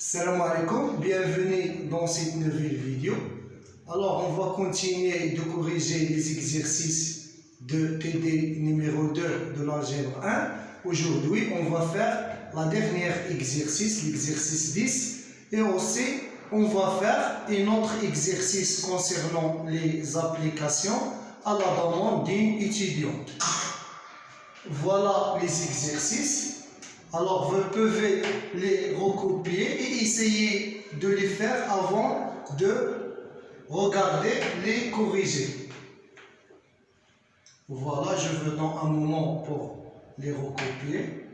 Salam alaikum, bienvenue dans cette nouvelle vidéo. Alors on va continuer de corriger les exercices de TD numéro 2 de l'algèbre 1. Aujourd'hui on va faire la dernière exercice, l'exercice 10, et aussi on va faire un autre exercice concernant les applications à la demande d'une étudiante. Voilà les exercices. Alors, vous pouvez les recopier et essayer de les faire avant de regarder les corriger. Voilà, je veux dans un moment pour les recopier.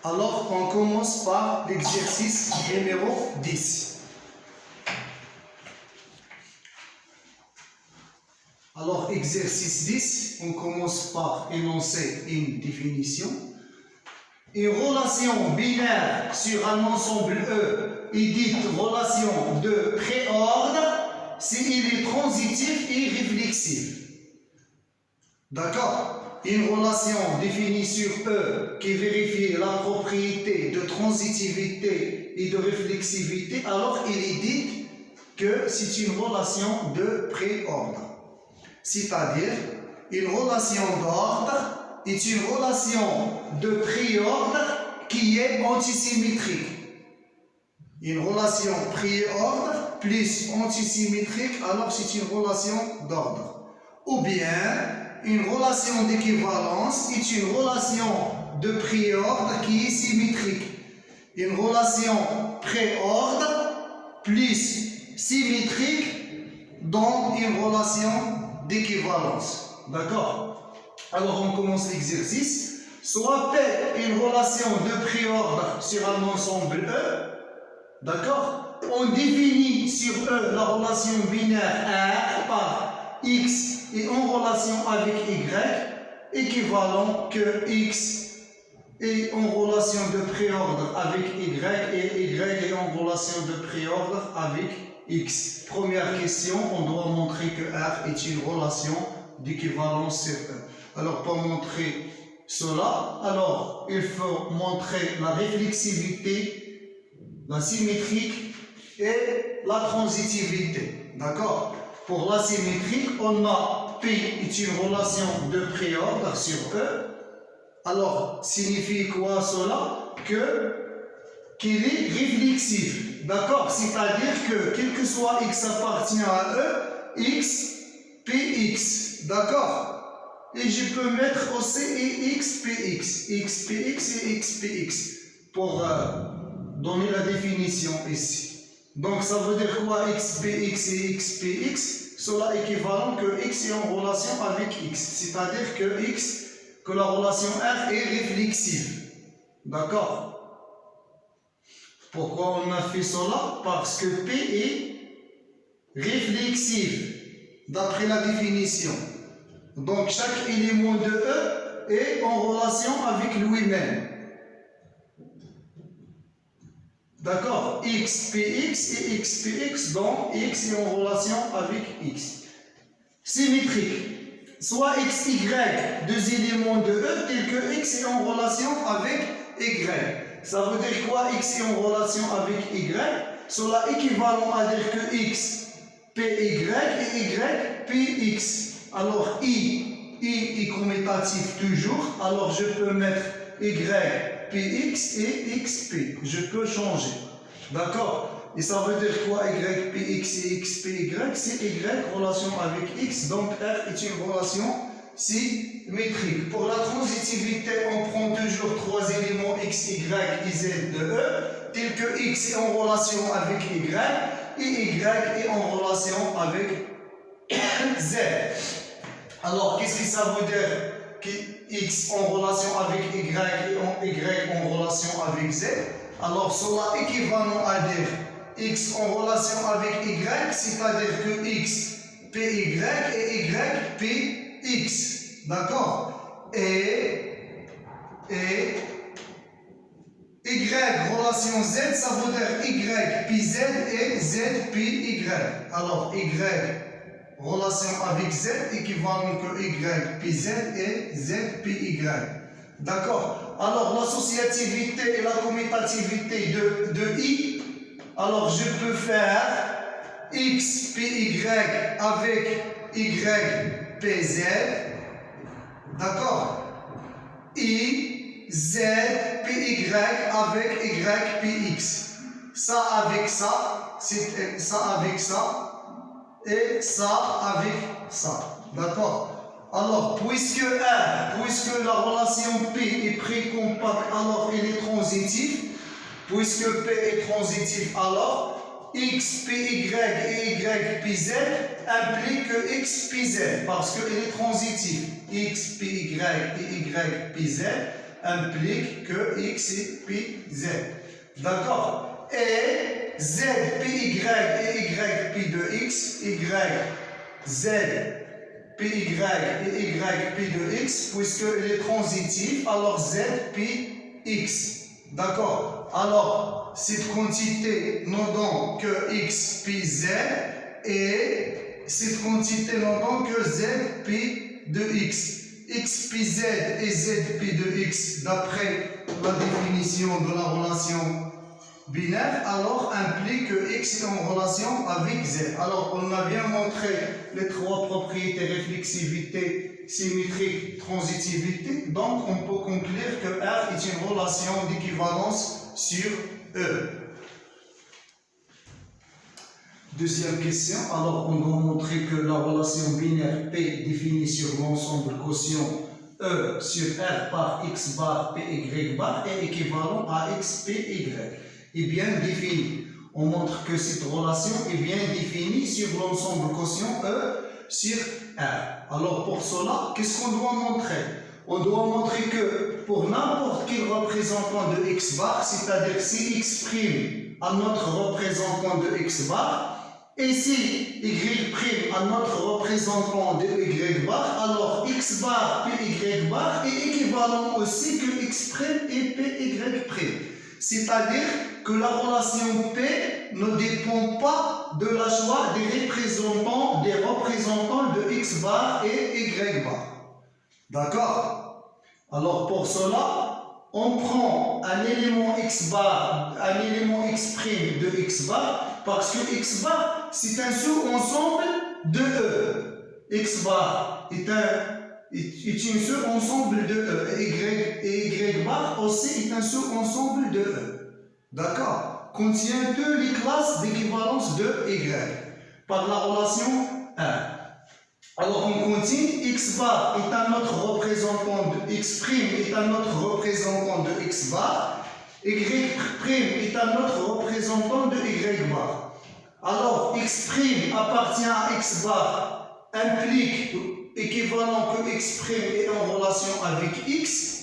Alors, on commence par l'exercice numéro 10. Alors, exercice 10, on commence par énoncer une définition. Une relation binaire sur un ensemble E est dite relation de préordre s'il est transitif et réflexif. D'accord? Une relation définie sur E qui vérifie la propriété de transitivité et de réflexivité, alors il est dit que c'est une relation de préordre. C'est-à-dire, une relation d'ordre est une relation de préordre qui est antisymétrique. Une relation préordre plus antisymétrique, alors c'est une relation d'ordre. Ou bien, une relation d'équivalence est une relation de préordre qui est symétrique. Une relation préordre plus symétrique dans une relation d'équivalence. D'accord? Alors on commence l'exercice. Soit P est une relation de préordre sur un ensemble E. D'accord? On définit sur E la relation binaire R par X est en relation avec Y, équivalent que X est en relation de préordre avec Y et Y est en relation de préordre avec X. Première question, on doit montrer que R est une relation d'équivalence sur E. Alors, pour montrer cela, alors il faut montrer la réflexivité, la symétrique et la transitivité. D'accord? Pour la symétrique, on a P est une relation de préordre sur E. Alors, signifie quoi cela? Qu'il est réflexif. D'accord? C'est-à-dire que, quel que soit X appartient à E, X, Px. D'accord? Et je peux mettre aussi XPX. XPX et XPX. Pour donner la définition ici. Donc, ça veut dire quoi? XPX et XPX? Cela est équivalent que X est en relation avec X. C'est-à-dire que la relation R est réflexive. D'accord? Pourquoi on a fait cela? Parce que P est réflexif, d'après la définition. Donc, chaque élément de E est en relation avec lui-même. D'accord? XPX et XPX, donc X est en relation avec X. Symétrique. Soit XY, deux éléments de E, tels que X est en relation avec Y. Ça veut dire quoi? X est en relation avec Y. Cela est équivalent à dire que X, PY et Y, PX. Alors, I est commutatif toujours. Alors, je peux mettre Y, PX et XP. Je peux changer. D'accord? Et ça veut dire quoi? Y, PX et XPY? C'est Y relation avec X. Donc, R est une relation symétrique. Pour la transitivité, on prend toujours trois éléments X, Y et Z de E, tels que X est en relation avec Y et Y est en relation avec Z. Alors, qu'est-ce que ça veut dire que X en relation avec Y et Y en relation avec Z? Alors, cela est équivalent à dire X en relation avec Y, c'est-à-dire que X, PY et Y, PX. D'accord? Et Y relation Z, ça veut dire Y PZ et Z PY. Alors Y relation avec Z équivalent que Y PZ et Z PY. D'accord? Alors, l'associativité et la commutativité de I, alors je peux faire X, PY avec Y, PZ. D'accord? I, Z, PY avec Y, PX. Ça avec ça, ça avec ça, et ça avec ça. D'accord? Alors, puisque la relation P est précompacte, alors il est transitif. Puisque P est transitif, alors X, PY et Y, PZ implique que X, PZ, parce qu'il est transitif. X, PY et Y, PZ implique que X et PZ. D'accord? Et Z, PY et Y, P de X, Y, Z, PY et Y, P de X, puisqu'il est transitif, alors Z, P, X. D'accord? Alors, cette quantité n'entend que X, P, Z, et cette quantité n'entend que Z, P de X. X, P, Z et Z, P de X, d'après la définition de la relation binaire, alors implique que X est en relation avec Z. Alors, on a bien montré les trois propriétés: réflexivité, symétrique, transitivité. Donc, on peut conclure que R est une relation d'équivalence sur E. Deuxième question. Alors, on doit montrer que la relation binaire P définie sur l'ensemble quotient E sur R par X bar PY bar est équivalent à X PY. Est bien définie. On montre que cette relation est bien définie sur l'ensemble quotient E sur R. Alors pour cela, qu'est-ce qu'on doit montrer? On doit montrer que pour n'importe quel représentant de X bar, c'est-à-dire si X' a notre représentant de X bar, et si Y' a notre représentant de Y bar, alors X bar PY bar est équivalent aussi que X' et PY'. C'est-à-dire que la relation P ne dépend pas de la choix des représentants de X bar et Y bar. D'accord? Alors pour cela, on prend un élément X bar, un élément X' de X bar, parce que X bar c'est un sous-ensemble de E. X bar est un sous-ensemble de E. Et Y bar aussi est un sous-ensemble de E. D'accord? Contient toutes les classes d'équivalence de Y par la relation 1. Alors on continue, X bar est un autre représentant de X' est un autre représentant de X bar, Y' est un autre représentant de Y bar. Alors X' appartient à X bar, implique équivalent que X' est en relation avec X,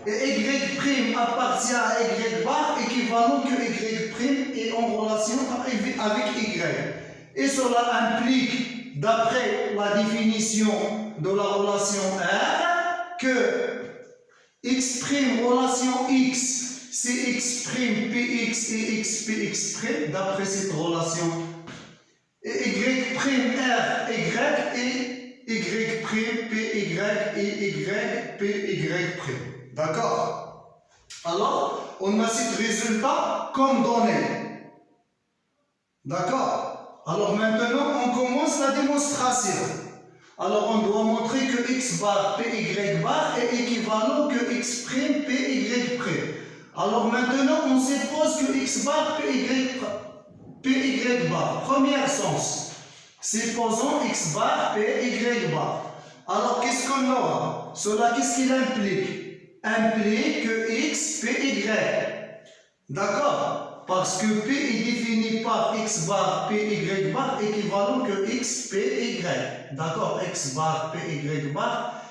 et Y' appartient à Y bar, équivalent que Y' est en relation avec Y. Et cela implique, d'après la définition de la relation R, que X' relation X, c'est X' Px et X Px', d'après cette relation. Et Y' R, Y et Y' Py et Y Py'. D'accord? Alors, on a ce résultat comme donné. D'accord? Alors maintenant, on commence la démonstration. Alors, on doit montrer que X bar Py bar est équivalent que X' Py'. Alors maintenant, on suppose que X bar Py bar. Premier sens. Supposons X bar Py bar. Alors, qu'est-ce qu'on aura? Cela, qu'est-ce qu'il implique? Implique que X, Py. D'accord? Parce que P est défini par X bar Py bar équivalent que X, Py. D'accord? X bar Py bar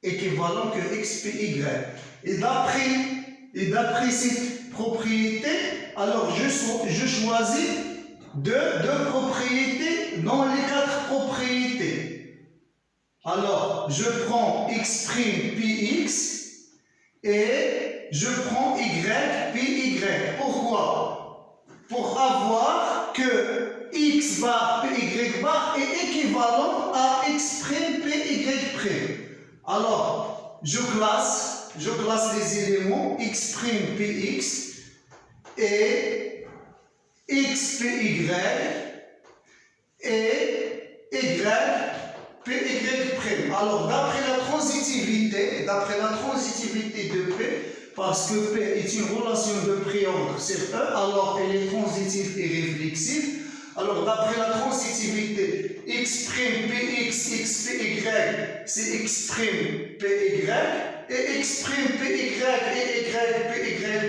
équivalent que X, Py. Et d'après cette propriété, alors je choisis deux propriétés dans les quatre propriétés. Alors, je prends X' Px et je prends Y, Py. Pourquoi? Pour avoir que X bar, Py bar est équivalent à X', Py'. Alors, je classe je classe les éléments x' px et x py et y py'. Alors, d'après la transitivité de P, parce que P est une relation de préordre sur E, alors elle est transitive et réflexive. Alors, d'après la transitivité, x', px, x, py, c'est x', py, et x', py, et y,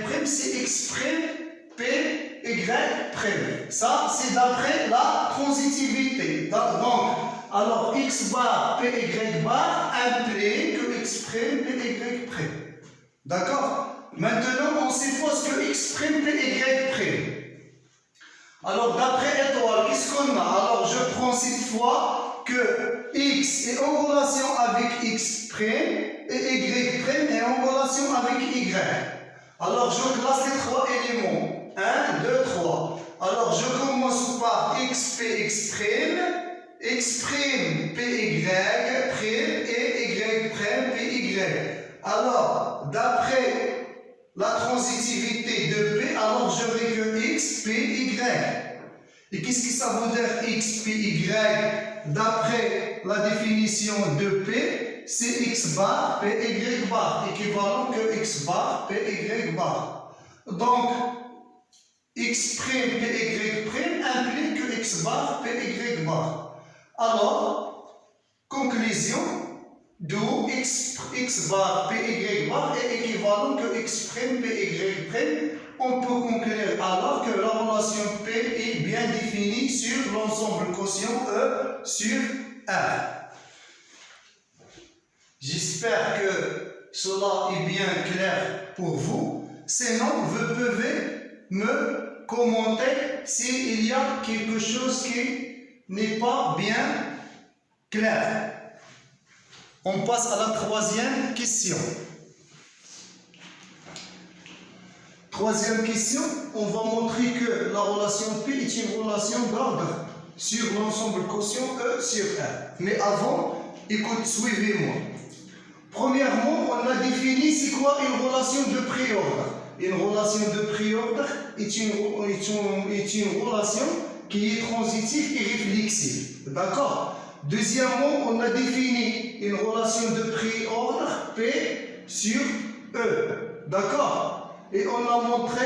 py', c'est x', py'. Ça, c'est d'après la transitivité. Donc, alors x bar, py bar implique que x', py'. D'accord? Maintenant, on suppose que x', py'. Alors, d'après étoile, qu'est-ce qu'on a? Alors, je prends cette fois que x est en relation avec x' et y' est en relation avec y. Alors, je classe les trois éléments. 1, 2, 3. Alors, je commence par x', x', x', py', et y', py'. Alors, d'après la transitivité de P, alors je n'aurai que x, p, y. Et qu'est-ce que ça veut dire x, p, y? D'après la définition de P, c'est x bar, p, y bar, équivalent que x bar, p, y bar. Donc, x', p, y' implique que x bar, p, y bar. Alors, conclusion, d'où x bar, p, y bar est équivalent que x', p, y'. On peut conclure alors que la relation P est bien définie sur l'ensemble quotient E sur R. J'espère que cela est bien clair pour vous. Sinon, vous pouvez me commenter s'il y a quelque chose qui n'est pas bien clair. On passe à la troisième question. Troisième question, on va montrer que la relation P est une relation d'ordre sur l'ensemble quotient E sur R. Mais avant, écoute, suivez-moi. Premièrement, on a défini c'est quoi une relation de préordre. Une relation de préordre est une relation qui est transitive et réflexive. D'accord? Deuxièmement, on a défini une relation de préordre P sur E. D'accord? Et on a montré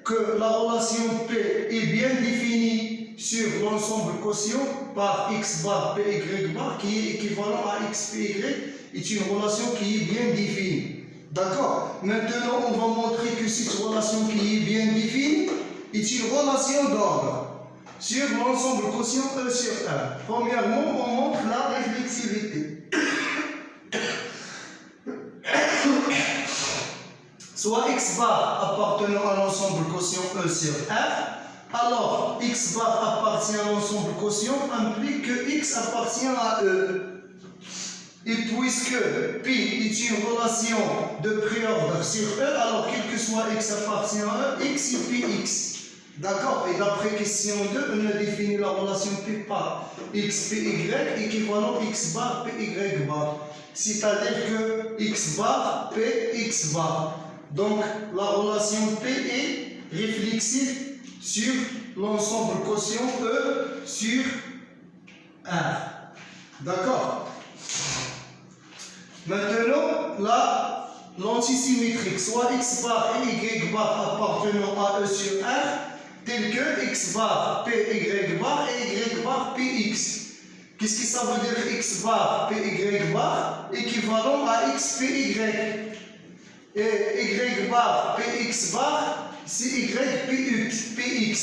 que la relation P est bien définie sur l'ensemble quotient par x bar, p, y bar, qui est équivalent à x, p, y, est une relation qui est bien définie. D'accord? Maintenant, on va montrer que cette relation qui est bien définie est une relation d'ordre sur l'ensemble quotient E sur R. Premièrement, on montre la réflexivité. Soit x bar appartenant à l'ensemble quotient E sur R, alors x bar appartient à l'ensemble quotient implique que x appartient à E. Et puisque P est une relation de préordre sur E, alors quel que soit x appartient à E, x est Px. D'accord? Et d'après question 2, on a défini la relation P par x, py équivalent x bar, py bar. C'est-à-dire que x bar, p, x bar. Donc, la relation P est réflexive sur l'ensemble quotient E sur R. D'accord? Maintenant, l'antisymétrique, soit x bar et y bar appartenant à E sur R, tel que x bar, p, y bar et y bar, px. Qu'est-ce que ça veut dire x bar, p, y bar? Équivalent à x, p, y. Et y bar, px bar, c'est y, px.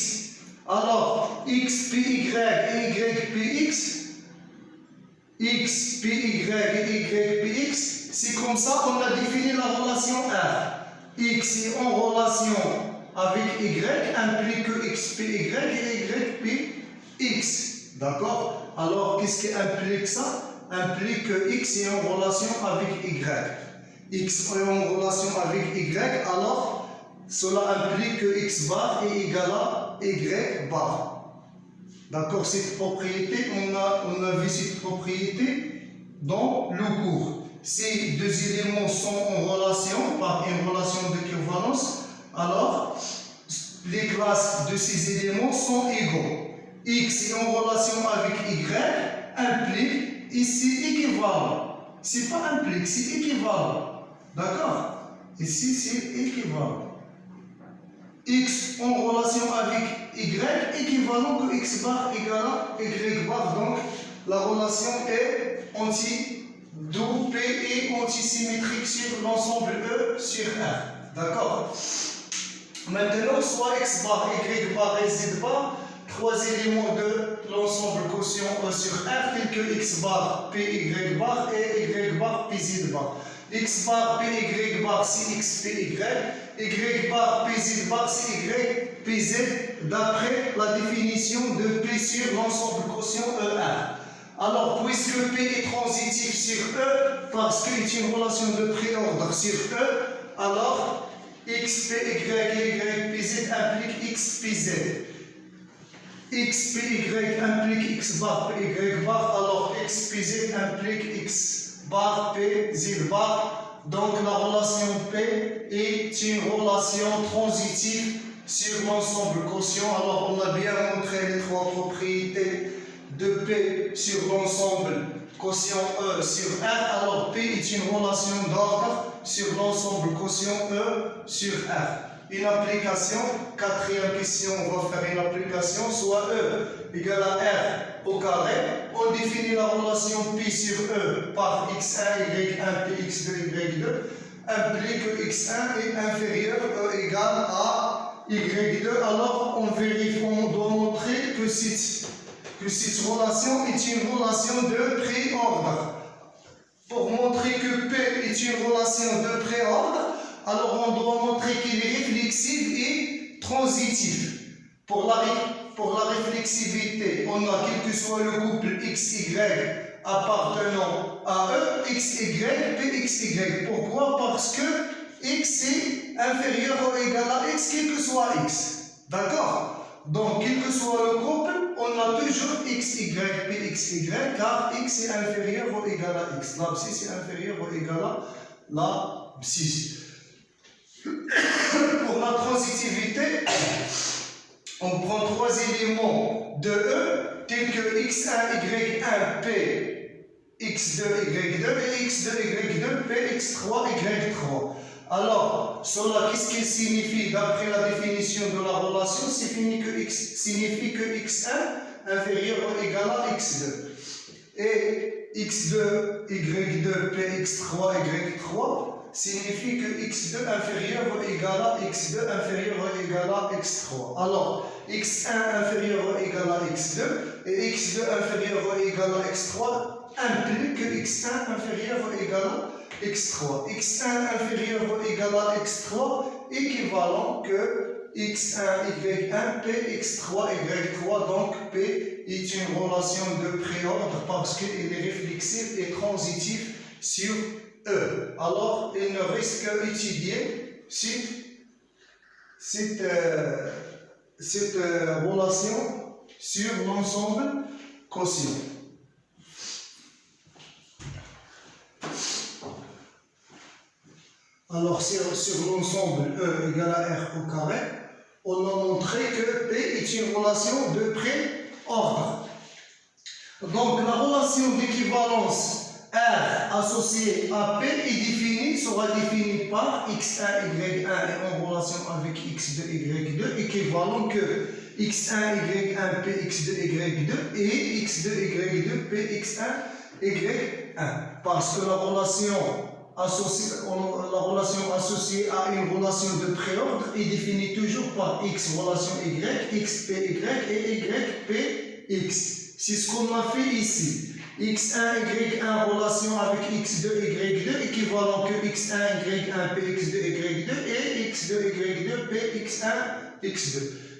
Alors, x, py et y, px, x, py et y, px, c'est comme ça qu'on a défini la relation R. X est en relation avec y, implique que x, py et y, px. D'accord? Alors, qu'est-ce qui implique ça? Implique que x est en relation avec y. X est en relation avec y, alors cela implique que x bar est égal à y bar. D'accord? Cette propriété, on a vu cette propriété dans le cours. ces deux éléments sont en relation par une relation d'équivalence, alors les classes de ces éléments sont égaux. X est en relation avec Y implique ici équivalent. C'est pas implique, c'est équivalent. D'accord? Ici c'est équivalent. X en relation avec Y équivalent que X bar égale à Y bar. Donc la relation est d'où P est antisymétrique sur l'ensemble E sur R. D'accord? Maintenant, soit X bar, Y bar et Z bar, trois éléments de l'ensemble quotient E sur R, tels que X bar, P, Y bar et Y bar, P, Z bar. X bar, P, Y bar, c'est X, P, Y bar, P, Z bar, c'est Y, P, Z, d'après la définition de P sur l'ensemble quotient ER. Alors, puisque P est transitif sur E, parce qu'il est une relation de préordre sur E, alors X, P, Y et Y, P, Z implique X, P, Z. X, P, Y implique X bar, P, Y bar, alors X, P, Z implique X bar, P, Z bar. Donc la relation P est une relation transitive sur l'ensemble quotient. Alors on a bien montré les trois propriétés de P sur l'ensemble quotient E sur R. Alors P est une relation d'ordre sur l'ensemble quotient E sur R. Une application, quatrième question, on va faire une application, soit E égale à R au carré. On définit la relation P sur E par x1, y1, px2, y2, implique que x1 est inférieur E égale à y2. Alors on vérifie, on doit montrer que cette relation est une relation de préordre. Pour montrer que P est une relation de préordre, alors on doit montrer qu'il est réflexif et transitif. Pour la réflexivité, on a quel que soit le couple XY appartenant à E, XY, PXY. Pourquoi? Parce que X est inférieur ou égal à X, quel que soit X. D'accord? Donc, quel que soit le couple, on a toujours XY, PXY, car X est inférieur ou égal à X. L'abscisse est inférieure ou égal à l'abscisse. Pour la transitivité, on prend trois éléments de E, tels que X1, Y1, P, X2, Y2 et X2, Y2, P, X3, Y3. Alors, cela, qu'est-ce qu'il signifie d'après la définition de la relation? Signifie que X1 inférieur ou égal à X2. Et X2, Y2, P, X3, Y3 signifie que X2 inférieur ou égal à X2 inférieur ou égal à X3. Alors, X1 inférieur ou égal à X2 et X2 inférieur ou égal à X3 implique que X1 inférieur ou égal à X3. X1 inférieur ou égal à X3 équivalent que X1, Y1, P, X3, Y3. Donc, P est une relation de préordre parce qu'il est réflexif et transitif sur E. Alors, il ne reste qu'à étudier cette relation sur l'ensemble quotient. Alors, sur l'ensemble E égale à R au carré, on a montré que P est une relation de préordre. Donc, la relation d'équivalence R associée à P sera définie par X1, Y1 est en relation avec X2, Y2, équivalent que X1, Y1, P, X2, Y2 et X2, Y2, P, X1, Y1. Parce que la relation associée à une relation de préordre est définie toujours par X relation Y, X, P, Y et Y, P, X. C'est ce qu'on a fait ici. X1, Y1 relation avec X2, Y2 équivalent que X1, Y1, P, X2, Y2 et X2, Y2, P, X1, X2.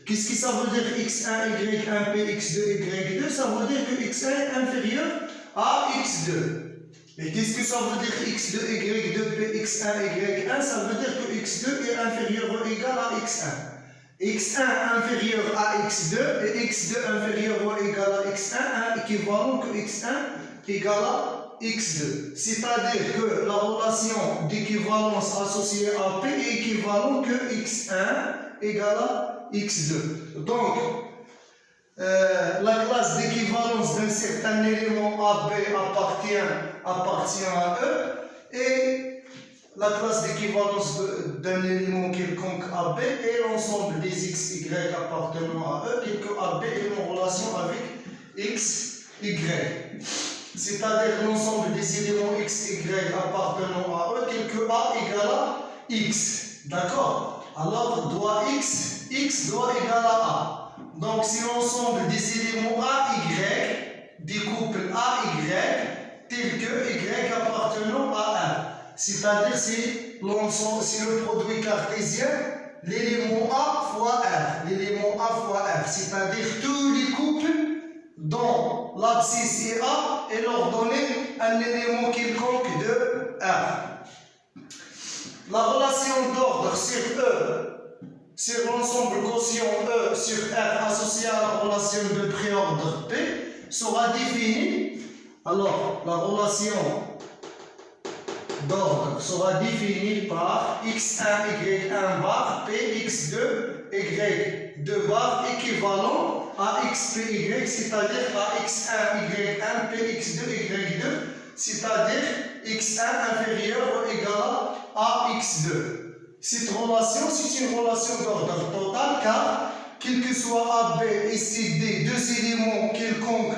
Qu'est-ce que ça veut dire X1, Y1, P, X2, Y2? Ça veut dire que X1 est inférieur à X2. Et qu'est-ce que ça veut dire X2, Y2, P, X1, Y1? Ça veut dire que X2 est inférieur ou égal à X1. X1 inférieur à X2 et X2 inférieur ou égal à X1 équivalent que X1 égal à x2. C'est-à-dire que la relation d'équivalence associée à P est équivalente que x1 égale à x2. Donc, la classe d'équivalence d'un certain élément AB appartient à E et la classe d'équivalence d'un élément quelconque AB est l'ensemble des x, y appartenant à E, tel que AB est en relation avec x, y. C'est-à-dire l'ensemble des éléments x, y appartenant à E, tel que A égale à x. D'accord? Alors, x doit égaler à A. Donc, c'est l'ensemble des éléments A, Y, des couples A, Y, tels que Y appartenant à 1. C'est-à-dire, c'est le produit cartésien, l'élément A fois R. L'élément A fois R. C'est-à-dire, tous les couples dont l'abscisse est A et leur donner un élément quelconque de R. La relation d'ordre sur E, sur l'ensemble quotient E sur R associé à la relation de préordre P sera définie. Alors, la relation d'ordre sera définie par x1, y1 bar, p, x2, y2 bar équivalent à xpy, c'est-à-dire à x1, y1, p, x2, y2, c'est-à-dire x1 inférieur ou égal à x2. Cette relation, c'est une relation d'ordre total car, quel que soit AB et CD, deux éléments quelconques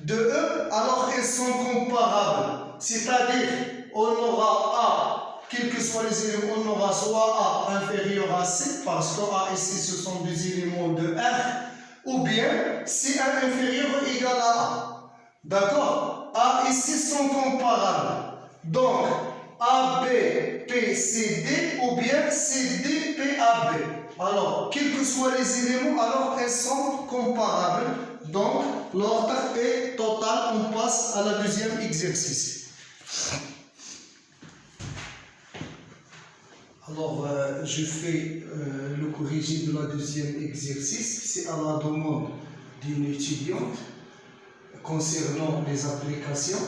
de E, alors elles sont comparables. C'est-à-dire, on aura A, quels que soient les éléments, on aura soit A inférieur à C, parce que A et C, ce sont des éléments de R, ou bien C1 inférieur ou égal à A. D'accord? A et C sont comparables. Donc, AB, P, CD, ou bien CD, P, AB. Alors, quels que soient les éléments, alors elles sont comparables. Donc, l'ordre est total. On passe à la deuxième exercice. Alors, je fais le corrigé de la deuxième exercice. C'est à la demande d'une étudiante concernant les applications.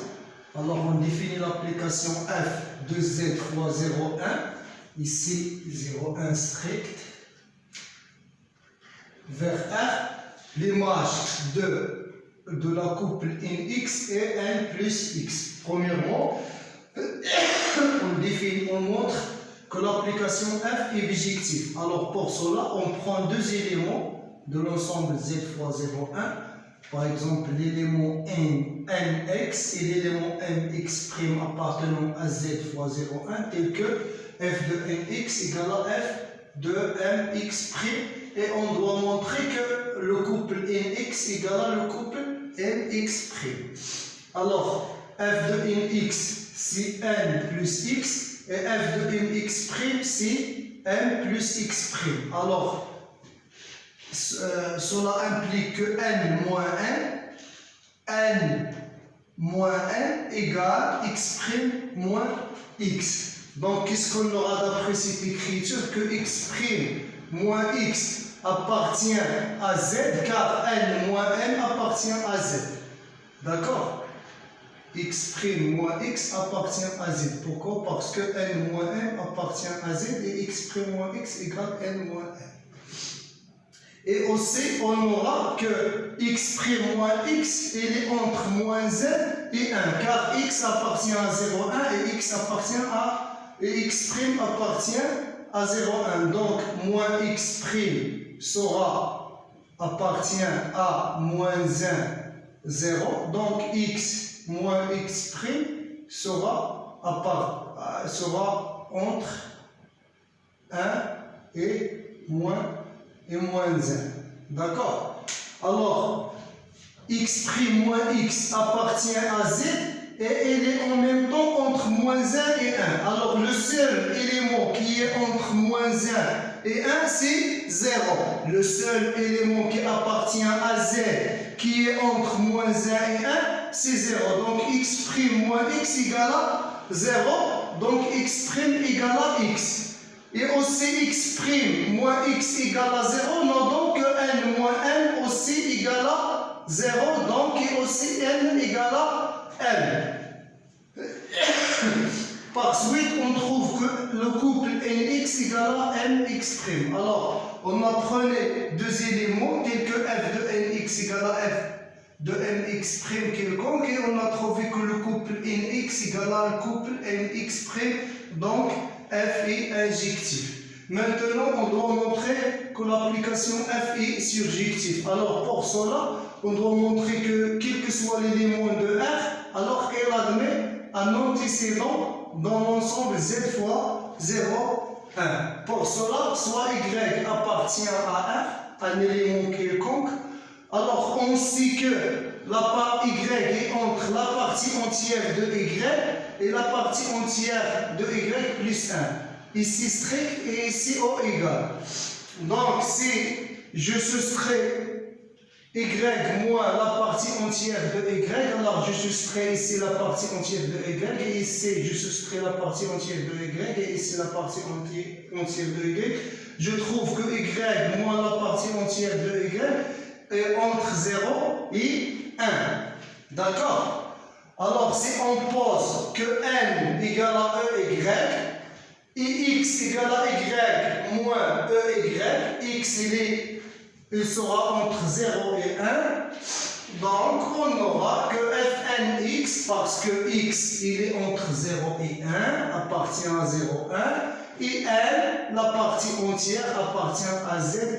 Alors, on définit l'application f de z fois 0,1, ici 0,1 strict, vers R, l'image de la couple nx et n plus x. Premièrement, on montre que l'application f est bijective. Alors, pour cela, on prend deux éléments de l'ensemble z fois 0,1. Par exemple, l'élément nx et l'élément mx' appartenant à z fois 0,1, tel que f de nx égale à f de mx'. Et on doit montrer que le couple nx égale à le couple mx'. Alors, f de nx, c'est n plus x, et f de mx', c'est m plus x'. Alors, cela implique que n moins n égale x' moins x. Donc, qu'est-ce qu'on aura d'après cette écriture? Que x' moins x appartient à z, car n moins n appartient à z. D'accord? X' moins x appartient à z. Pourquoi? Parce que n moins n appartient à z et x' moins x égale n moins n. Et aussi, on aura que x' moins x, il est entre moins z et 1, car x appartient à 0,1 et x' appartient à 0,1. Donc, moins x' appartient à moins 1, 0. Donc, x moins x' sera entre 1 et moins 1. D'accord? Alors, x' moins x appartient à z et il est en même temps entre moins 1 et 1. Alors, le seul élément qui est entre moins 1 et 1, c'est 0. Le seul élément qui appartient à z qui est entre moins 1 et 1, c'est 0. Donc, x' moins x égale à 0. Donc, x' égale à x. Et aussi x' moins x égale à 0, non, donc n moins n aussi égale à 0, donc et aussi n égale à n. Par suite, on trouve que le couple nx égale à mx'. Alors, on a pris deux éléments tels que f de nx égale à f de mx' quelconque et on a trouvé que le couple nx égale à le couple mx', donc f est injectif. Maintenant, on doit montrer que l'application f est surjective. Alors, pour cela, on doit montrer que quel que soit l'élément de r, alors elle admet un antécédent dans l'ensemble z fois 0, 1. Pour cela, soit y appartient à r, un élément quelconque, alors on sait que la part y est entre la partie entière de y et la partie entière de y plus 1. Ici strict et ici au égal. Donc si je soustrais y moins la partie entière de y, alors je soustrais ici la partie entière de y, et ici je soustrais la partie entière de y, et ici la partie entière de y. Je trouve que y moins la partie entière de y est entre 0 et 1. D'accord? Alors si on pose que n égale à e y, et x égale à y moins e y, x il sera entre 0 et 1, donc on aura que fnx, parce que x il est entre 0 et 1, appartient à 0, 1, et n, la partie entière appartient à z,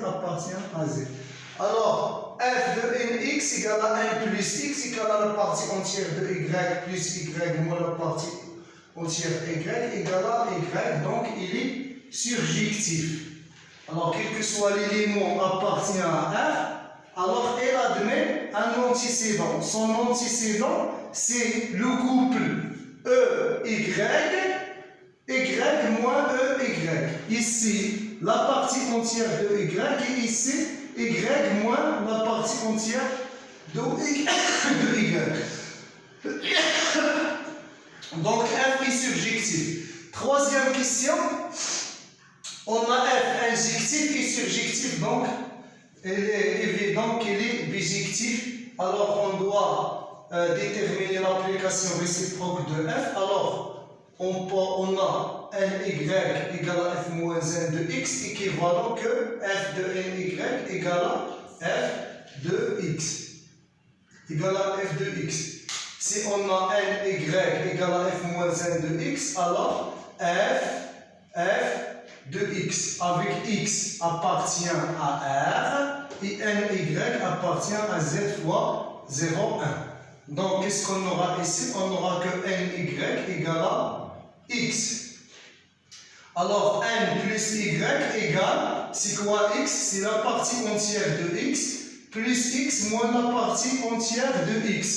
Alors, f de nx égale à 1 plus x égale à la partie entière de y plus y moins la partie entière y égale à y, donc il est surjectif. Alors, quel que soit l'élément appartient à R, alors elle admet un antécédent. Son antécédent, c'est le couple EY, Y moins EY. Ici, la partie entière de Y, et ici, Y moins la partie entière de Y. Donc, F est surjectif. Troisième question. On a f injectif et surjectif, donc il est évident qu'il est bijectif. Alors on doit déterminer l'application réciproque de f. Alors on a ny égale à f moins 1 de x, équivalent que f de ny égale à f de x. Égale à f de x. Si on a ny égale à f moins 1 de x, alors f de x avec x appartient à r et ny appartient à z fois 0, 1. Donc, qu'est-ce qu'on aura ici? On aura que ny égale à x. Alors, n plus y égale, c'est quoi x? C'est la partie entière de x plus x moins la partie entière de x.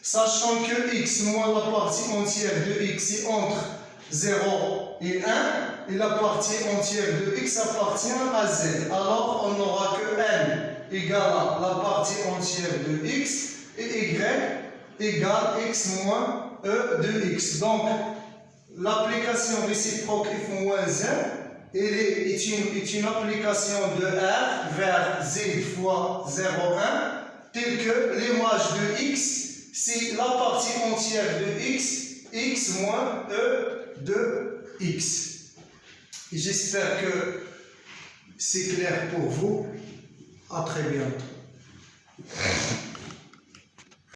Sachant que x moins la partie entière de x est entre 0 et 1, et la partie entière de x appartient à z. Alors, on n'aura que n égale à la partie entière de x et y égale x moins e de x. Donc, l'application réciproque f moins 1 est une application de r vers z fois 0, 1, telle que l'image de x, c'est la partie entière de x moins e de x. J'espère que c'est clair pour vous. À très bientôt.